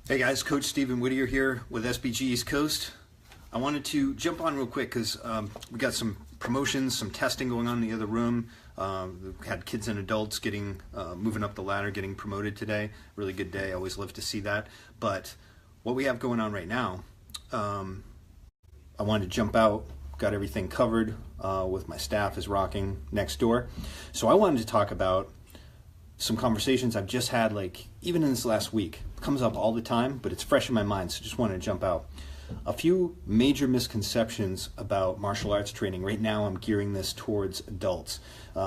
Hey guys, Coach Stephen Whittier here with SBG East Coast. I wanted to jump on real quick because we got some promotions, some testing going on in the other room. We had kids and adults getting moving up the ladder, getting promoted today. Really good day. I always love to see that. But what we have going on right now, I wanted to jump out. Got everything covered with my staff is rocking next door. So I wanted to talk about some conversations I've just had, like even in this last week. It comes up all the time, but it's fresh in my mind, so just wanted to jump out. A few major misconceptions about martial arts training. Right now I'm gearing this towards adults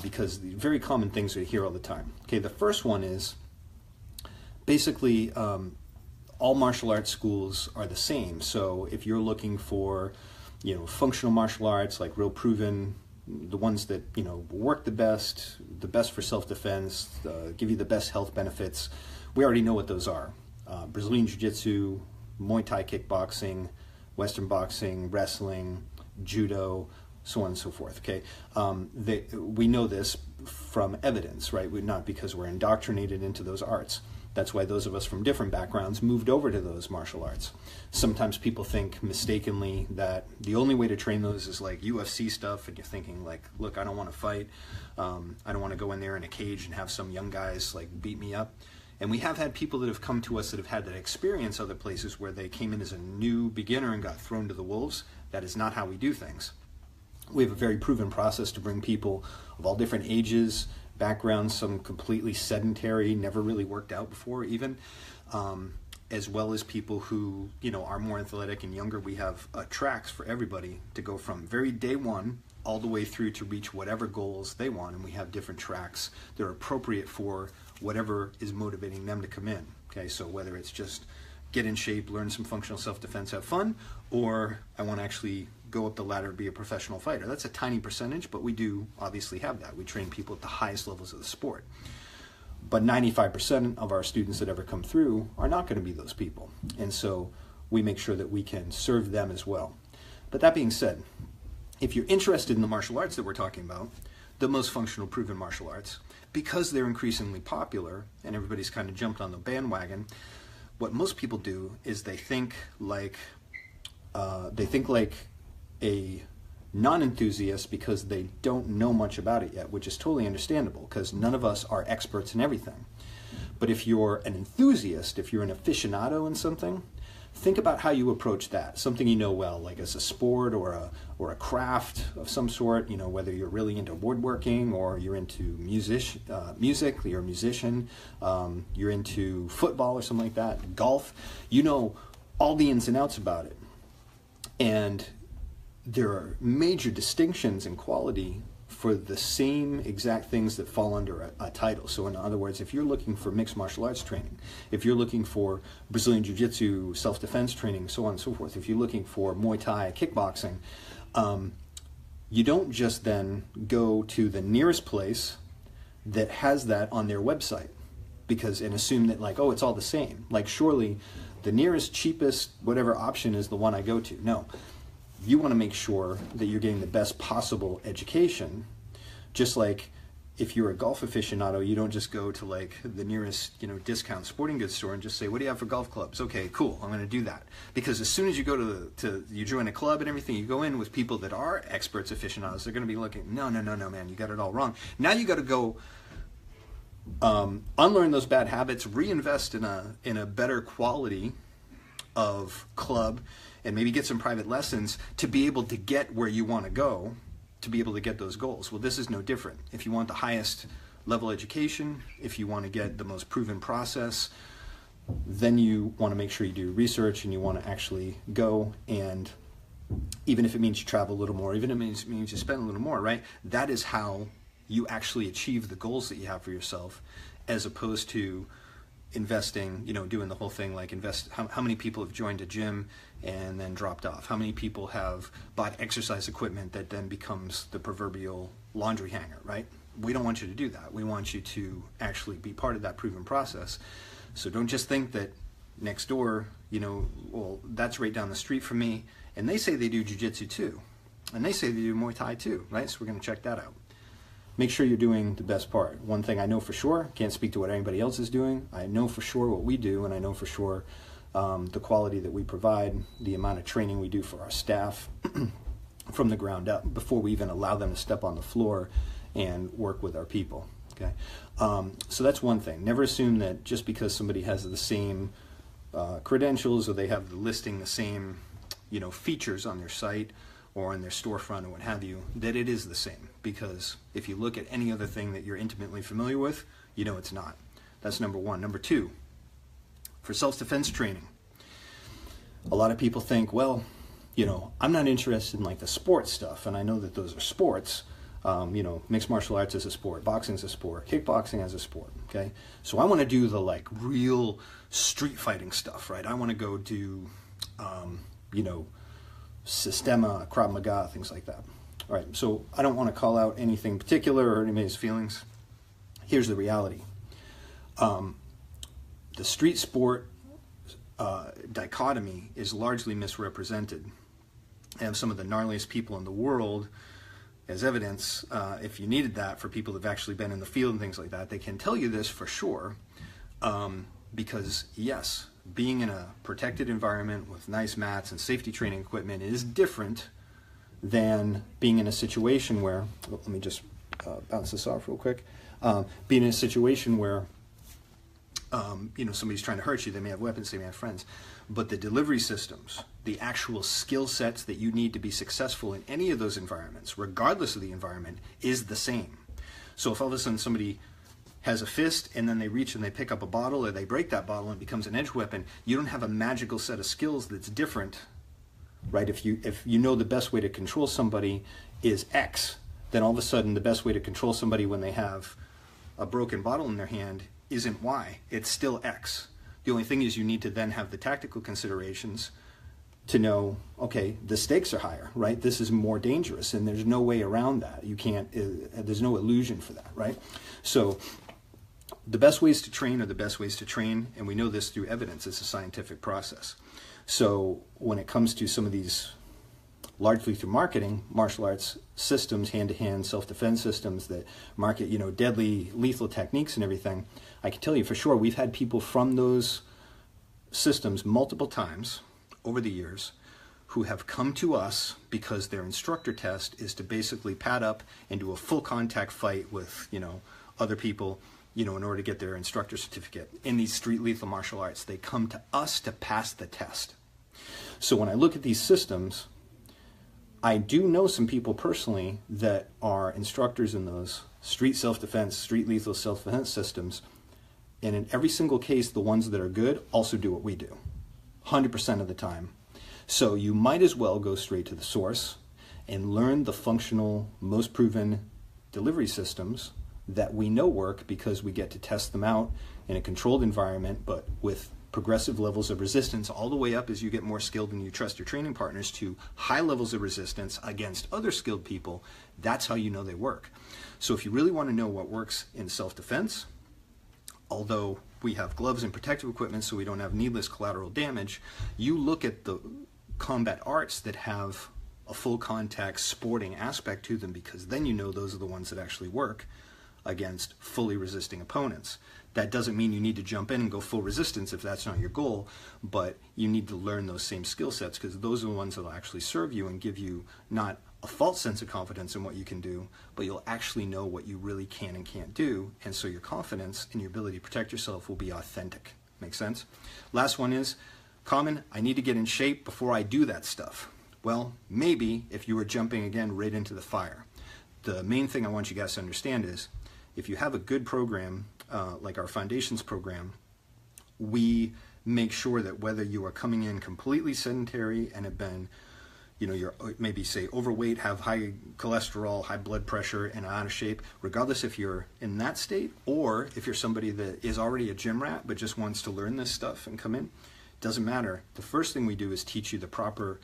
because the very common things we hear all the time. Okay, the first one is basically all martial arts schools are the same. So if you're looking for, functional martial arts, like real proven, the ones that work the best for self-defense, give you the best health benefits, we already know what those are. Brazilian Jiu-Jitsu, Muay Thai kickboxing, Western boxing, wrestling, judo, so on and so forth. Okay, we know this from evidence, right? Not because we're indoctrinated into those arts. That's why those of us from different backgrounds moved over to those martial arts. Sometimes people think mistakenly that the only way to train those is like UFC stuff, and you're thinking like, look, I don't want to fight. I don't want to go in there in a cage and have some young guys like beat me up. And we have had people that have come to us that have had that experience other places where they came in as a new beginner and got thrown to the wolves. That is not how we do things. We have a very proven process to bring people of all different ages, backgrounds, some completely sedentary, never really worked out before even, as well as people who are more athletic and younger. We have tracks for everybody to go from very day one all the way through to reach whatever goals they want, and we have different tracks that are appropriate for whatever is motivating them to come in. Okay, so whether it's just get in shape, learn some functional self-defense, have fun, or I want to actually go up the ladder, be a professional fighter. That's a tiny percentage, but we do obviously have that. We train people at the highest levels of the sport. But 95% of our students that ever come through are not going to be those people. And so we make sure that we can serve them as well. But that being said, if you're interested in the martial arts that we're talking about, the most functional proven martial arts, because they're increasingly popular and everybody's kind of jumped on the bandwagon, what most people do is they think like a non-enthusiast because they don't know much about it yet, which is totally understandable because none of us are experts in everything. But if you're an enthusiast, if you're an aficionado in something, think about how you approach that, something you know well, like as a sport or a craft of some sort, whether you're really into woodworking or you're into music, you're a musician, you're into football or something like that, golf, all the ins and outs about it. And there are major distinctions in quality for the same exact things that fall under a title. So in other words, if you're looking for mixed martial arts training, if you're looking for Brazilian Jiu-Jitsu, self-defense training, so on and so forth, if you're looking for Muay Thai, kickboxing, you don't just then go to the nearest place that has that on their website and assume that like, oh, it's all the same. Like surely the nearest, cheapest, whatever option is the one I go to. No. You want to make sure that you're getting the best possible education. Just like if you're a golf aficionado, you don't just go to like the nearest discount sporting goods store and just say, what do you have for golf clubs? Okay, cool, I'm going to do that. Because as soon as you go you join a club and everything, you go in with people that are experts, aficionados, they're going to be looking, no man, you got it all wrong. Now you got to go unlearn those bad habits, reinvest in a better quality of club, and maybe get some private lessons to be able to get where you want to go, to be able to get those goals. Well, this is no different. If you want the highest level education, if you want to get the most proven process, then you want to make sure you do research and you want to actually go, and even if it means you travel a little more, even if it means you spend a little more, right? That is how you actually achieve the goals that you have for yourself, as opposed to investing, doing the whole thing like how many people have joined a gym and then dropped off? How many people have bought exercise equipment that then becomes the proverbial laundry hanger, right? We don't want you to do that. We want you to actually be part of that proven process. So don't just think that next door, well, that's right down the street from me, and they say they do jiu-jitsu too, and they say they do Muay Thai too, right? So we're going to check that out. make sure you're doing the best part. One thing I know for sure, can't speak to what anybody else is doing, I know for sure what we do, and I know for sure the quality that we provide, the amount of training we do for our staff from the ground up before we even allow them to step on the floor and work with our people. Okay, so that's one thing. Never assume that just because somebody has the same credentials or they have the listing the same, features on their site or in their storefront or what have you, that it is the same. Because if you look at any other thing that you're intimately familiar with, it's not. That's number one. Number two, for self-defense training, a lot of people think, well, I'm not interested in like the sports stuff, and I know that those are sports. Mixed martial arts is a sport, boxing is a sport, kickboxing is a sport, okay? So I want to do the like real street fighting stuff, right? I want to go do, Sistema, Krav Maga, things like that. All right, so I don't want to call out anything particular or anybody's feelings. Here's the reality. The street sport dichotomy is largely misrepresented. I have some of the gnarliest people in the world as evidence, if you needed that for people that have actually been in the field and things like that. They can tell you this for sure, because yes, being in a protected environment with nice mats and safety training equipment is different than being in a situation where, let me just bounce this off real quick, being in a situation where somebody's trying to hurt you. They may have weapons, they may have friends, but the delivery systems, the actual skill sets that you need to be successful in any of those environments, regardless of the environment, is the same. So if all of a sudden somebody has a fist and then they reach and they pick up a bottle or they break that bottle and it becomes an edge weapon, you don't have a magical set of skills that's different, right? If you know the best way to control somebody is X, then all of a sudden the best way to control somebody when they have a broken bottle in their hand isn't Y, it's still X. The only thing is you need to then have the tactical considerations to know, okay, the stakes are higher, right? This is more dangerous, and there's no way around that. You can't, there's no illusion for that, right? So the best ways to train are the best ways to train, and we know this through evidence. It's a scientific process. So when it comes to some of these, largely through marketing, martial arts systems, hand-to-hand self-defense systems that market, deadly, lethal techniques and everything, I can tell you for sure we've had people from those systems multiple times over the years who have come to us because their instructor test is to basically pad up and do a full contact fight with, other people, in order to get their instructor certificate. In these street lethal martial arts, they come to us to pass the test. So when I look at these systems, I do know some people personally that are instructors in those street self-defense, street lethal self-defense systems, and in every single case, the ones that are good also do what we do, 100% of the time. So you might as well go straight to the source and learn the functional, most proven delivery systems that we know work, because we get to test them out in a controlled environment, but with progressive levels of resistance all the way up as you get more skilled and you trust your training partners to high levels of resistance against other skilled people. That's how you know they work. So if you really want to know what works in self-defense, although we have gloves and protective equipment so we don't have needless collateral damage, you look at the combat arts that have a full contact sporting aspect to them, because then you know those are the ones that actually work against fully resisting opponents. That doesn't mean you need to jump in and go full resistance if that's not your goal, but you need to learn those same skill sets, because those are the ones that will actually serve you and give you not a false sense of confidence in what you can do, but you'll actually know what you really can and can't do, and so your confidence and your ability to protect yourself will be authentic. Make sense? Last one is common, I need to get in shape before I do that stuff. Well, maybe if you were jumping again right into the fire. The main thing I want you guys to understand is if you have a good program, like our foundations program, we make sure that whether you are coming in completely sedentary and have been, you're maybe say overweight, have high cholesterol, high blood pressure, and out of shape, regardless if you're in that state or if you're somebody that is already a gym rat but just wants to learn this stuff and come in, doesn't matter. The first thing we do is teach you the proper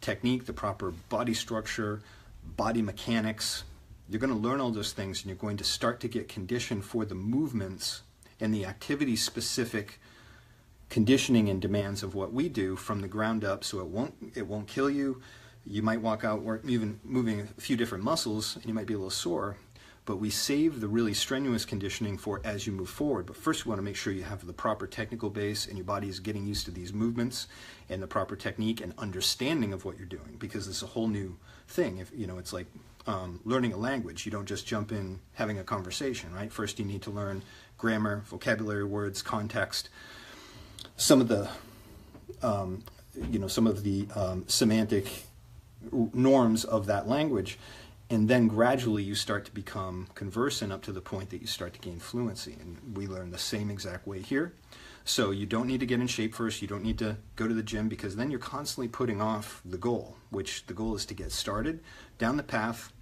technique, the proper body structure, body mechanics. You're going to learn all those things, and you're going to start to get conditioned for the movements and the activity-specific conditioning and demands of what we do from the ground up, so it won't kill you. You might walk out even moving a few different muscles, and you might be a little sore, but we save the really strenuous conditioning for as you move forward. But first, we want to make sure you have the proper technical base and your body is getting used to these movements and the proper technique and understanding of what you're doing, because it's a whole new thing. If you know, it's like learning a language. You don't just jump in having a conversation, right? First, you need to learn grammar, vocabulary, words, context, some of the semantic norms of that language, and then gradually you start to become conversant up to the point that you start to gain fluency. And we learn the same exact way here. So you don't need to get in shape first. You don't need to go to the gym, because then you're constantly putting off the goal, which the goal is to get started down the path,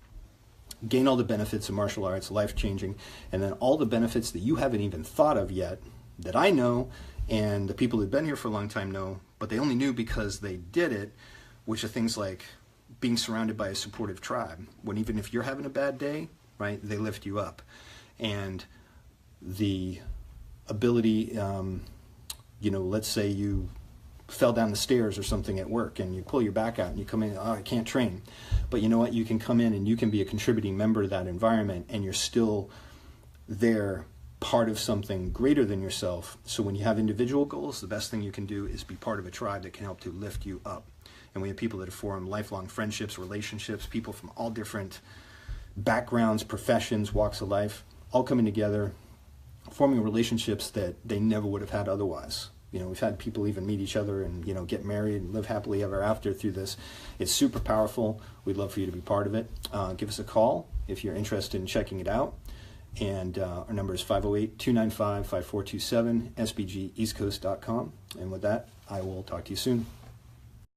gain all the benefits of martial arts, life-changing, and then all the benefits that you haven't even thought of yet, that I know, and the people who've been here for a long time know, but they only knew because they did it, which are things like being surrounded by a supportive tribe. When even if you're having a bad day, right, they lift you up. And the ability, let's say you fell down the stairs or something at work and you pull your back out and you come in, oh, I can't train. But you know what? You can come in and you can be a contributing member of that environment, and you're still there, part of something greater than yourself. So when you have individual goals, the best thing you can do is be part of a tribe that can help to lift you up. And we have people that have formed lifelong friendships, relationships, people from all different backgrounds, professions, walks of life, all coming together, forming relationships that they never would have had otherwise. You know, we've had people even meet each other and, get married and live happily ever after through this. It's super powerful. We'd love for you to be part of it. Give us a call if you're interested in checking it out. And our number is 508-295-5427, sbgeastcoast.com. And with that, I will talk to you soon.